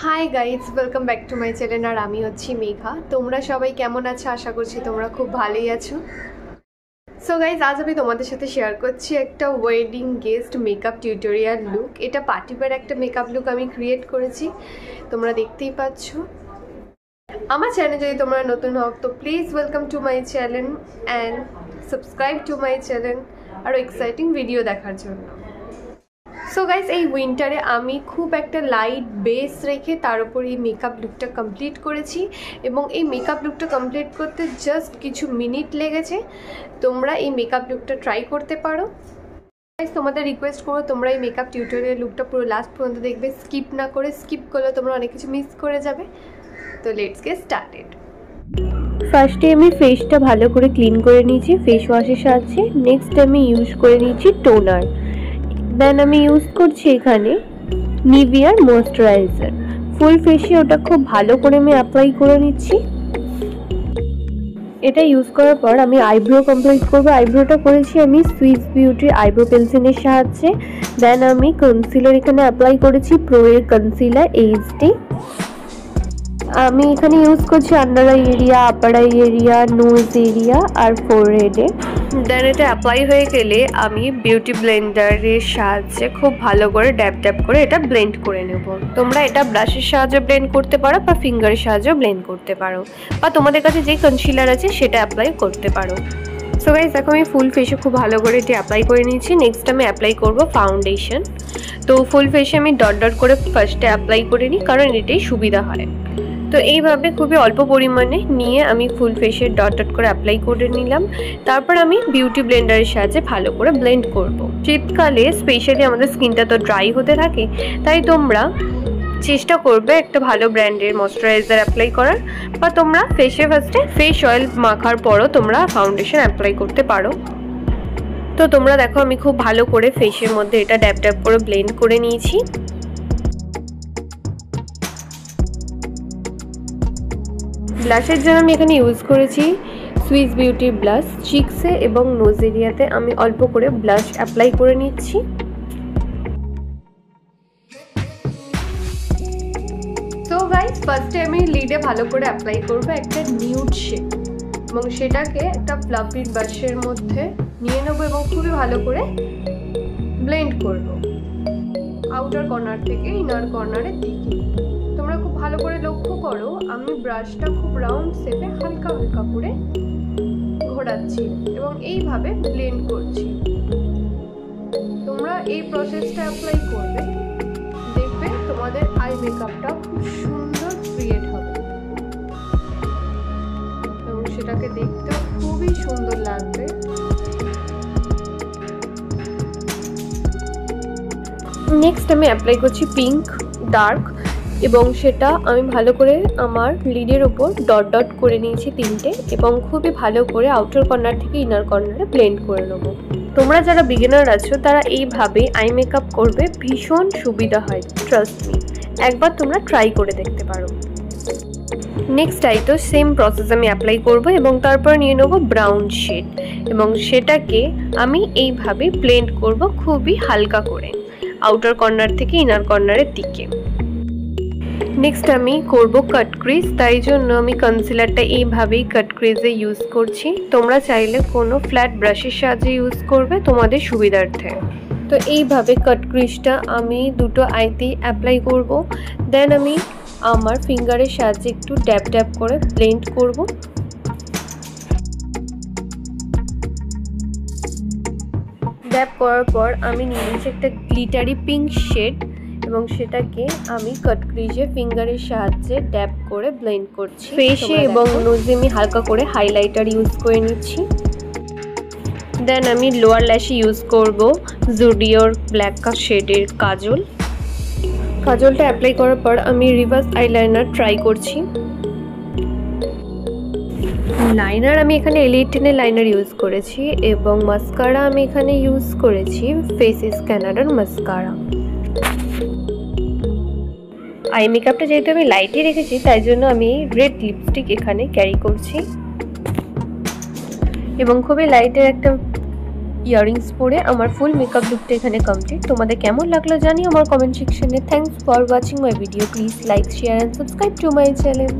High guys welcome back to my channel और आमी होच्छी मेघा। तोमरा सबाई केमन आछो? आशा करछि तोमरा खूब भालोई आछो। सो गाइज आज आमी तोमादेर साथे शेयर करछि एकटा wedding guest makeup tutorial look. एटा पार्टी वेयर एकटा मेकअप लुक आमी क्रिएट करेछि, तोमरा देखतेई पाচ্ছো। আমার চ্যানেলে যদি তোমরা নতুন হও তো please welcome to my channel and subscribe to my channel আর এক্সাইটিং ভিডিও দেখার জন্য। সো গাইজ এই উইন্টারে আমি খুব একটা লাইট বেস রেখে তার উপর এই মেকআপ লুকটা কমপ্লিট করেছি এবং এই মেকআপ লুকটা কমপ্লিট করতে জাস্ট কিছু মিনিট লেগেছে। তোমরা এই মেকআপ লুকটা ট্রাই করতে পারো। গাইজ তোমাদের রিকোয়েস্ট করো তোমরা এই মেকআপ টিউটোরিয়াল লুকটা পুরো লাস্ট পর্যন্ত দেখবে, স্কিপ না করে। স্কিপ করলে তোমরা অনেক কিছু মিস করে যাবে। তো লেটস গেট স্টার্টেড। ফার্স্টে আমি ফেসটা ভালো করে ক্লিন করে নিয়েছি ফেস ওয়াশের সাহায্যে। নেক্সট আমি ইউজ করে নিয়েছি টোনার। দেন আমি ইউজ করছি এখানে নিভিয়ার ময়েশ্চারাইজার। ফুল ফেসে ওটা খুব ভালো করে আমি অ্যাপ্লাই করে নিচ্ছি। এটা ইউজ করার পর আমি আইব্রো কমপ্লিট করবো। আইব্রোটা করেছি আমি সুইস বিউটির আইব্রো পেন্সিলের সাহায্যে। দেন আমি কনসিলার এখানে অ্যাপ্লাই করেছি প্রো এর কনসিলার এইচডি। আমি এখানে ইউজ করছি under eye area, upper eye area, nose area আর ফোরহেডে। দেন এটা অ্যাপ্লাই হয়ে গেলে আমি বিউটি ব্লেন্ডারের সাহায্যে খুব ভালো করে ড্যাব ড্যাব করে এটা ব্লেন্ড করে নেব। তোমরা এটা ব্রাশের সাহায্যে ব্লেন্ড করতে পারো বা ফিঙ্গারের সাহায্যে ব্লেন্ড করতে পারো, বা তোমাদের কাছে যে কনসিলার আছে সেটা অ্যাপ্লাই করতে পারো। সো গাইস দেখো আমি ফুল ফেসে খুব ভালো করে এটি অ্যাপ্লাই করে নিয়েছি। নেক্সট আমি অ্যাপ্লাই করব ফাউন্ডেশন। তো ফুল ফেসে আমি ডট ডট করে ফার্স্টে অ্যাপ্লাই করে নিই, কারণ এটাই সুবিধা হয়। তো এইভাবে খুবই অল্প পরিমাণে নিয়ে আমি ফুল ফেসে ডট ডট করে অ্যাপ্লাই করে নিলাম। তারপর আমি বিউটি ব্লেন্ডারের সাহায্যে ভালো করে ব্লেন্ড করব। শীতকালে স্পেশালি আমাদের স্কিনটা তো ড্রাই হতে থাকে, তাই তোমরা চেষ্টা করবে একটা ভালো ব্র্যান্ডের ময়েশ্চারাইজার অ্যাপ্লাই করার, বা তোমরা ফেসে ফার্স্টে ফেস অয়েল মাখার পরও তোমরা ফাউন্ডেশন অ্যাপ্লাই করতে পারো। তো তোমরা দেখো আমি খুব ভালো করে ফেসের মধ্যে এটা ড্যাব ড্যাব করে ব্লেন্ড করে নিয়েছি। ব্লাশের জন্য আমি এখানে ইউজ করেছি সুইস বিউটি ব্লাশ। চিকসে এবং নোজ এরিয়াতে আমি অল্প করে ব্লাশ অ্যাপ্লাই করে নিচ্ছি। তো গাইস ফার্স্টে আমি লিডে ভালো করে অ্যাপ্লাই করব একটা নিউড শেড এবং সেটাকে একটা ফ্লাফি ব্রাশের মধ্যে নিয়ে নেব এবং খুবই ভালো করে ব্লেন্ড করব আউটার কর্নার থেকে ইনার কর্নারের দিকে। তোমরা খুব ভালো করে লক্ষ্য করো আমি ব্রাশটা খুব রাউন্ড শেপে হালকা হালকা করে ঘোরাচ্ছি এবং এইভাবে ব্লেন্ড করছি। তোমরা এই প্রসেসটা অ্যাপ্লাই করবে, দেখবে তোমাদের আই মেকআপটা খুব সুন্দর ক্রিয়েট হবে এবং সেটাকে দেখতেও খুবই সুন্দর লাগবে। নেক্সট আমি অ্যাপ্লাই করছি পিঙ্ক ডার্ক এবং সেটা আমি ভালো করে আমার লিডের ওপর ডট ডট করে নিয়েছি তিনটে এবং খুবই ভালো করে আউটার কর্নার থেকে ইনার কর্নারে ব্লেন্ড করে নেব। তোমরা যারা বিগিনার আছো তারা এইভাবে আই মেকআপ করবে, ভীষণ সুবিধা হয়, ট্রাস্ট মি। একবার তোমরা ট্রাই করে দেখতে পারো। নেক্সট আইতো সেম প্রসেস আমি অ্যাপ্লাই করব এবং তারপর নিয়ে নেব ব্রাউন শেড এবং সেটাকে আমি এইভাবে ব্লেন্ড করব খুবই হালকা করে আউটার কর্নার থেকে ইনার কর্নারের দিকে। নেক্সট আমি করব কাট ক্রিজ, তাই জন্য আমি কনসিলারটা এইভাবেই কাট ক্রিজে ইউজ করছি। তোমরা চাইলে কোনো ফ্ল্যাট ব্রাশের সাহায্যে ইউজ করবে তোমাদের সুবিধার্থে। তো এইভাবে কাট ক্রিজটা আমি দুটো আইতেই অ্যাপ্লাই করব। দেন আমি আমার ফিঙ্গারের সাহায্যে একটু ড্যাব ড্যাব করে ব্লেন্ড করব। ড্যাব করার পর আমি নিয়ে নিয়েছি একটা গ্লিটারি পিঙ্ক শেড এবং সেটাকে আমি কাট ক্রিজে ফিঙ্গারের সাহায্যে ড্যাব করে ব্লেন্ড করছি। ফেসে এবং নোজে আমি হালকা করে হাইলাইটার ইউজ করে নিচ্ছি। দেন আমি লোয়ার ল্যাশে ইউজ করব জুডিওর ব্ল্যাক শেডের কাজল। কাজলটা অ্যাপ্লাই করার পর আমি রিভার্স আইলাইনার ট্রাই করছি। লাইনার আমি এখানে L18 লাইনার ইউজ করেছি এবং মাস্কারা আমি এখানে ইউজ করেছি ফেসেস ক্যানাডার মাস্কারা। আই মেকআপটা যেহেতু আমি লাইটে রেখেছি তাই জন্য আমি রেড লিপস্টিক এখানে ক্যারি করছি এবং খুবই লাইটের একটা ইয়াররিংস পরে আমার ফুল মেকআপ লুকটা এখানে কমপ্লিট। তোমাদের কেমন লাগলো জানিও আমার কমেন্ট সেকশনে। Thanks for watching my video. Please like, share and subscribe to my channel.